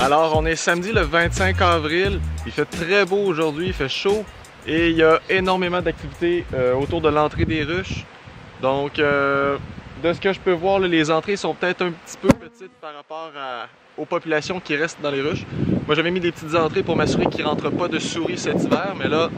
Alors, on est samedi le 25 avril. Il fait très beau aujourd'hui, il fait chaud. Et il y a énormément d'activités autour de l'entrée des ruches. Donc, de ce que je peux voir, là, les entrées sont peut-être un petit peu petites par rapport aux populations qui restent dans les ruches. Moi, j'avais mis des petites entrées pour m'assurer qu'il ne rentre pas de souris cet hiver. Mais là,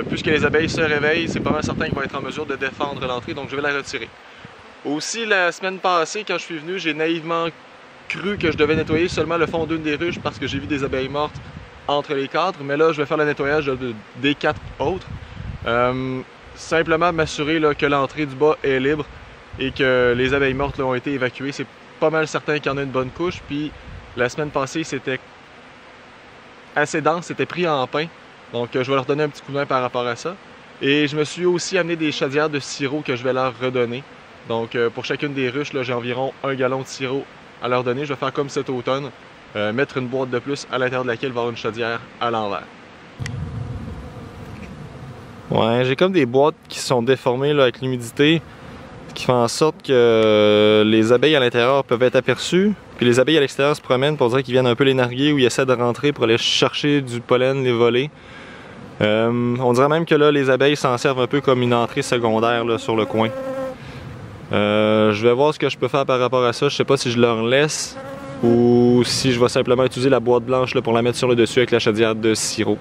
puisque les abeilles se réveillent, c'est pas mal certain qu'ils vont être en mesure de défendre l'entrée. Donc, je vais la retirer. Aussi, la semaine passée, quand je suis venu, j'ai naïvement cru que je devais nettoyer seulement le fond d'une des ruches parce que j'ai vu des abeilles mortes entre les cadres, mais là je vais faire le nettoyage des 4 autres. Simplement m'assurer que l'entrée du bas est libre et que les abeilles mortes là, ont été évacuées. C'est pas mal certain qu'il y en a une bonne couche. Puis la semaine passée c'était assez dense, c'était pris en pain. Donc je vais leur donner un petit coup de main par rapport à ça. Et je me suis aussi amené des chaudières de sirop que je vais leur redonner. Donc pour chacune des ruches, j'ai environ 1 gallon de sirop à leur donner. Je vais faire comme cet automne, mettre une boîte de plus à l'intérieur de laquelle il va y avoir une chaudière à l'envers. Ouais, j'ai comme des boîtes qui sont déformées là, avec l'humidité, qui fait en sorte que les abeilles à l'intérieur peuvent être aperçues, puis les abeilles à l'extérieur se promènent pour dire qu'ils viennent un peu les narguer ou ils essaient de rentrer pour aller chercher du pollen, les voler. On dirait même que là, les abeilles s'en servent un peu comme une entrée secondaire là, sur le coin. Je vais voir ce que je peux faire par rapport à ça. Je sais pas si je leur laisse ou si je vais simplement utiliser la boîte blanche là, pour la mettre sur le dessus avec la chaudière de sirop.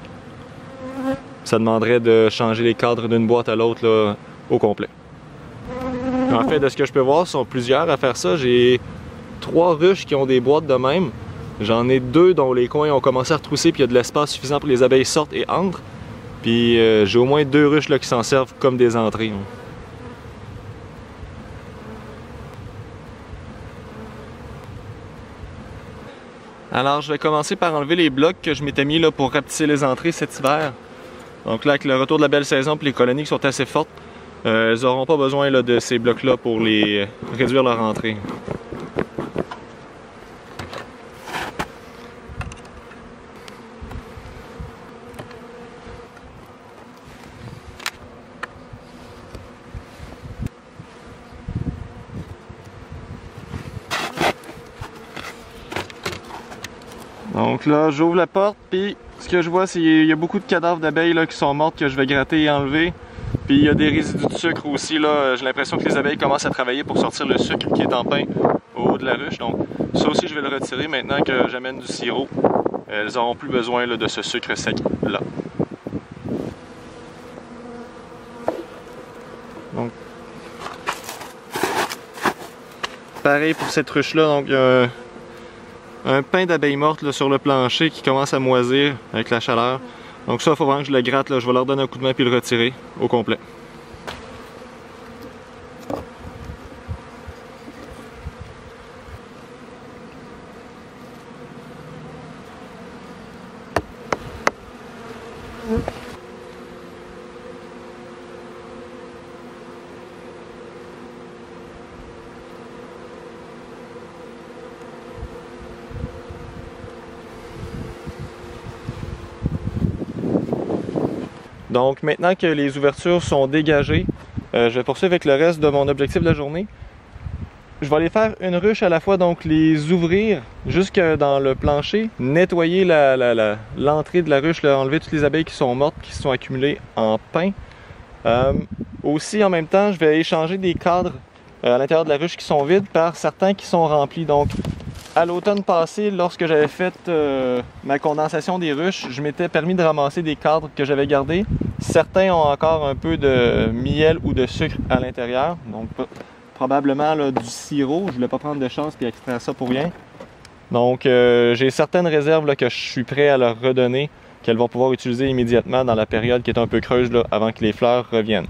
Ça demanderait de changer les cadres d'une boîte à l'autre au complet. En fait, de ce que je peux voir, ils sont plusieurs à faire ça. J'ai 3 ruches qui ont des boîtes de même. J'en ai 2 dont les coins ont commencé à retrousser puis il y a de l'espace suffisant pour que les abeilles sortent et entrent. Puis j'ai au moins 2 ruches là, qui s'en servent comme des entrées. Alors je vais commencer par enlever les blocs que je m'étais mis là, pour rapetisser les entrées cet hiver. Donc là avec le retour de la belle saison et les colonies qui sont assez fortes, elles n'auront pas besoin là, de ces blocs là pour les réduire leur entrée. Donc là, j'ouvre la porte, puis ce que je vois, c'est qu'il y a beaucoup de cadavres d'abeilles qui sont mortes que je vais gratter et enlever. Puis il y a des résidus de sucre aussi. J'ai l'impression que les abeilles commencent à travailler pour sortir le sucre qui est en pain au haut de la ruche. Donc ça aussi, je vais le retirer maintenant que j'amène du sirop. Elles n'auront plus besoin de ce sucre sec-là. Donc, pareil pour cette ruche-là. Donc, un pain d'abeilles mortes là, sur le plancher qui commence à moisir avec la chaleur. Donc ça, il faut vraiment que je le gratte. Là. Je vais leur donner un coup de main puis le retirer au complet. Donc maintenant que les ouvertures sont dégagées, je vais poursuivre avec le reste de mon objectif de la journée. Je vais aller faire une ruche à la fois, donc les ouvrir jusque dans le plancher, nettoyer l'entrée de la ruche, là, enlever toutes les abeilles qui sont mortes, qui se sont accumulées en pain. Aussi en même temps, je vais échanger des cadres à l'intérieur de la ruche qui sont vides par certains qui sont remplis. Donc à l'automne passé, lorsque j'avais fait ma condensation des ruches, je m'étais permis de ramasser des cadres que j'avais gardés. Certains ont encore un peu de miel ou de sucre à l'intérieur, donc probablement là, du sirop. Je ne voulais pas prendre de chance et extraire ça pour rien. Donc j'ai certaines réserves là, que je suis prêt à leur redonner, qu'elles vont pouvoir utiliser immédiatement dans la période qui est un peu creuse là, avant que les fleurs reviennent.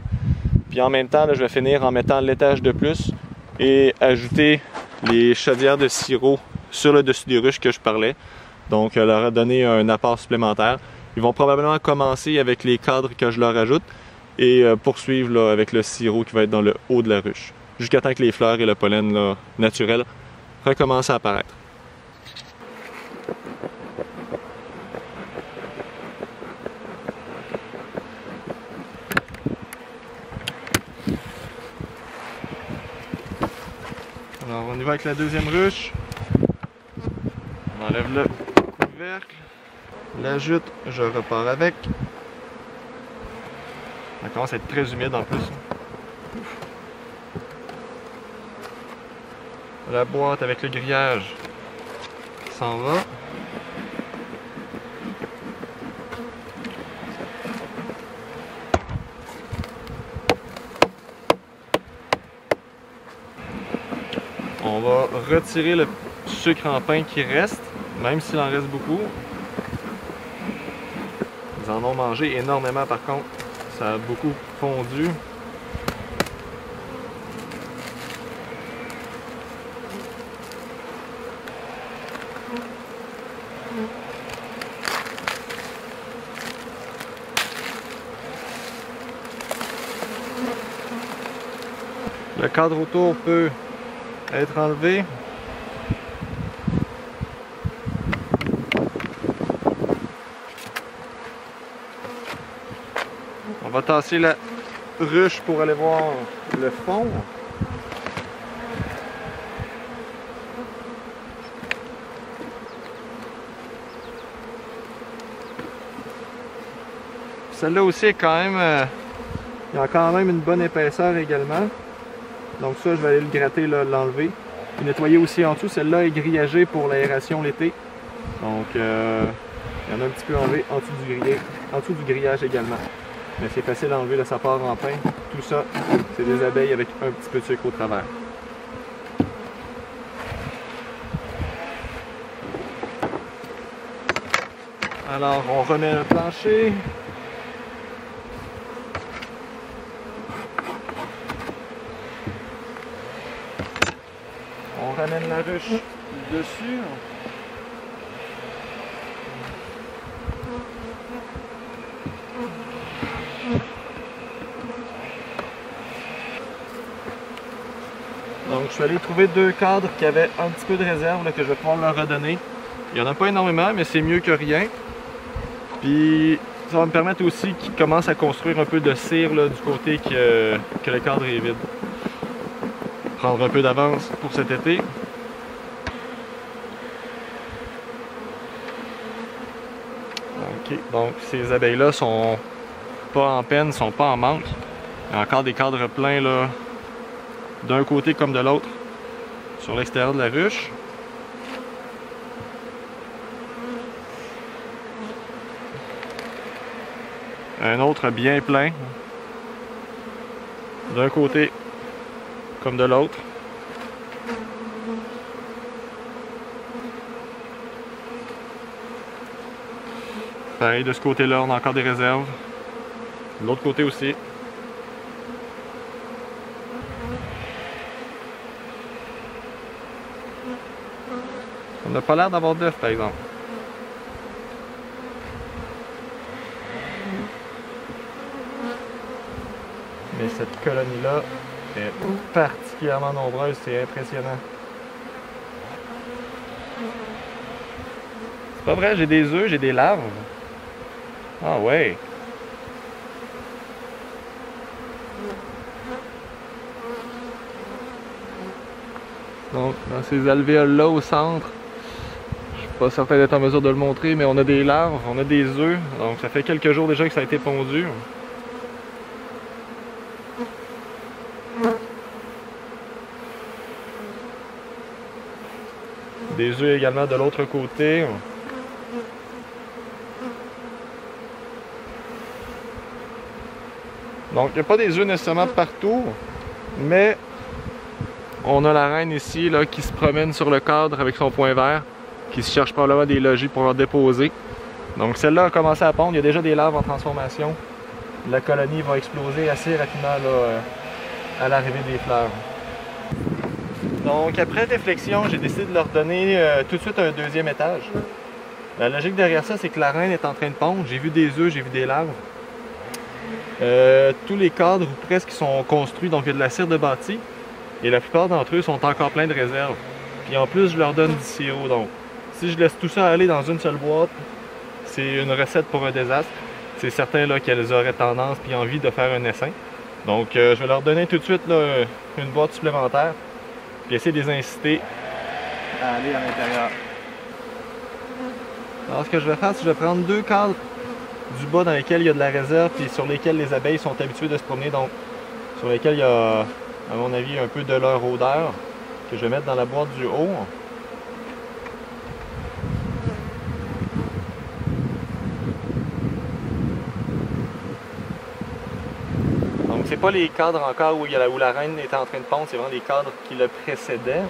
Puis en même temps, là, je vais finir en mettant l'étage de plus et ajouter les chaudières de sirop sur le dessus des ruches que je parlais. Donc leur donner un apport supplémentaire. Ils vont probablement commencer avec les cadres que je leur ajoute et poursuivre là, avec le sirop qui va être dans le haut de la ruche. Jusqu'à temps que les fleurs et le pollen là, naturel recommencent à apparaître. Alors on y va avec la deuxième ruche. On J'enlève le couvercle. La jute, je repars avec. Ça commence à être très humide en plus. La boîte avec le grillage s'en va. On va retirer le sucre en pain qui reste, même s'il en reste beaucoup. Ils en ont mangé énormément par contre. Ça a beaucoup fondu. Le cadre autour peut être enlevé. On va tasser la ruche pour aller voir le fond. Celle-là aussi est quand même... il y a quand même une bonne épaisseur également. Donc ça, je vais aller le gratter, l'enlever. Et nettoyer aussi en dessous. Celle-là est grillagée pour l'aération l'été. Donc il y en a un petit peu enlevé en dessous du grillage également. Mais c'est facile à enlever, là, ça part en pain. Tout ça, c'est des abeilles avec un petit peu de sucre au travers. Alors, on remet le plancher. On ramène la ruche dessus. Donc je suis allé trouver deux cadres qui avaient un petit peu de réserve là, que je vais pouvoir leur redonner. Il n'y en a pas énormément, mais c'est mieux que rien. Puis ça va me permettre aussi qu'ils commencent à construire un peu de cire là, du côté que le cadre est vide. Prendre un peu d'avance pour cet été. Ok, donc ces abeilles-là sont pas en peine, sont pas en manque. Il y a encore des cadres pleins là, d'un côté comme de l'autre, sur l'extérieur de la ruche. Un autre bien plein, d'un côté comme de l'autre. Pareil, de ce côté-là, on a encore des réserves. De l'autre côté aussi. On n'a pas l'air d'avoir d'œufs, par exemple. Mais cette colonie-là est particulièrement nombreuse, c'est impressionnant. C'est pas vrai, j'ai des œufs, j'ai des larves. Ah ouais. Donc, dans ces alvéoles-là au centre, je suis pas certain d'être en mesure de le montrer, mais on a des larves, on a des œufs. Donc, ça fait quelques jours déjà que ça a été pondu. Des œufs également de l'autre côté. Donc, il n'y a pas des œufs nécessairement partout, mais on a la reine ici là, qui se promène sur le cadre avec son point vert, qui se cherche probablement des logis pour en déposer. Donc, celle-là a commencé à pondre, il y a déjà des larves en transformation. La colonie va exploser assez rapidement là, à l'arrivée des fleurs. Donc, après réflexion, j'ai décidé de leur donner tout de suite un deuxième étage. La logique derrière ça, c'est que la reine est en train de pondre. J'ai vu des œufs, j'ai vu des larves. Tous les cadres, ou presque, sont construits, donc il y a de la cire de bâti. Et la plupart d'entre eux sont encore pleins de réserves. Puis en plus, je leur donne du sirop. Donc, si je laisse tout ça aller dans une seule boîte, c'est une recette pour un désastre. C'est certain là, qu'elles auraient tendance puis envie de faire un essaim. Donc, je vais leur donner tout de suite là, une boîte supplémentaire. Puis essayer de les inciter à aller à l'intérieur. Alors ce que je vais faire, c'est que je vais prendre 2 cadres du bas dans lesquels il y a de la réserve et sur lesquels les abeilles sont habituées de se promener, donc sur lesquels il y a, à mon avis, un peu de leur odeur, que je vais mettre dans la boîte du haut. Donc c'est pas les cadres encore où la reine était en train de pondre, c'est vraiment les cadres qui le précédaient.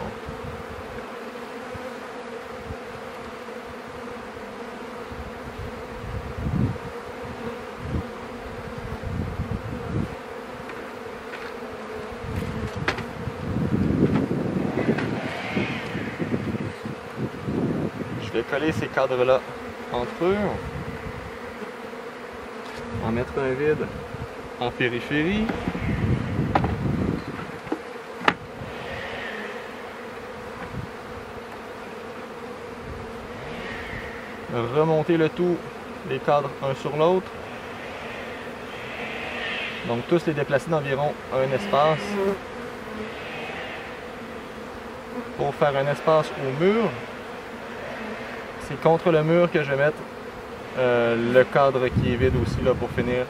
Je vais coller ces cadres-là entre eux. En mettre un vide en périphérie. Remonter le tout, les cadres un sur l'autre. Donc tous les déplacer d'environ un espace pour faire un espace au mur. C'est contre le mur que je vais mettre le cadre qui est vide aussi là, pour finir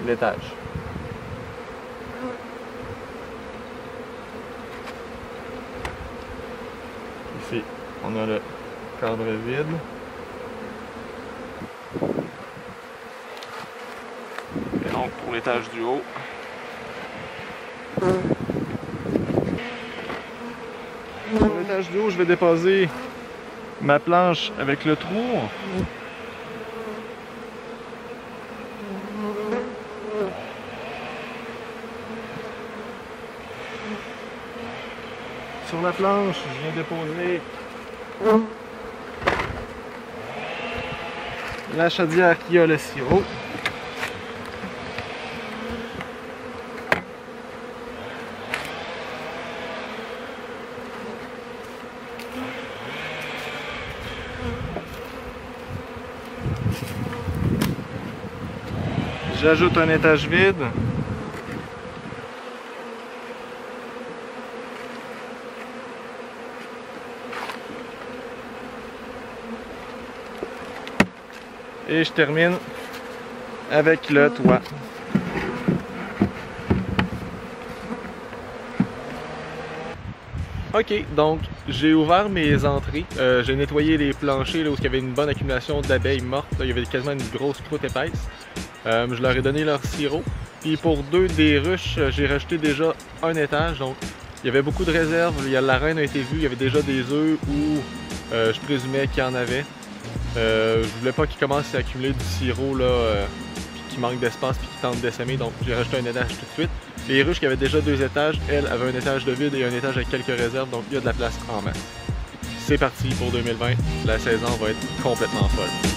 l'étage. Ici, on a le cadre vide. Et donc pour l'étage du haut, sur l'étage du haut, je vais déposer ma planche avec le trou. Sur la planche, je viens déposer la chaudière qui a le sirop. J'ajoute un étage vide. Et je termine avec le toit. Ok, donc j'ai ouvert mes entrées, j'ai nettoyé les planchers là, où il y avait une bonne accumulation d'abeilles mortes, là, il y avait quasiment une grosse croûte épaisse. Je leur ai donné leur sirop. Puis pour 2 des ruches, j'ai rajouté déjà un étage, donc il y avait beaucoup de réserves, la reine a été vue, il y avait déjà des œufs où je présumais qu'il y en avait. Je voulais pas qu'ils commencent à accumuler du sirop là, puis qu'il manque d'espace puis qu'ils tentent d'essaimer, donc j'ai rajouté un étage tout de suite. Les ruches qui avaient déjà 2 étages, elles avaient un étage de vide et un étage avec quelques réserves, donc il y a de la place en masse. C'est parti pour 2020, la saison va être complètement folle.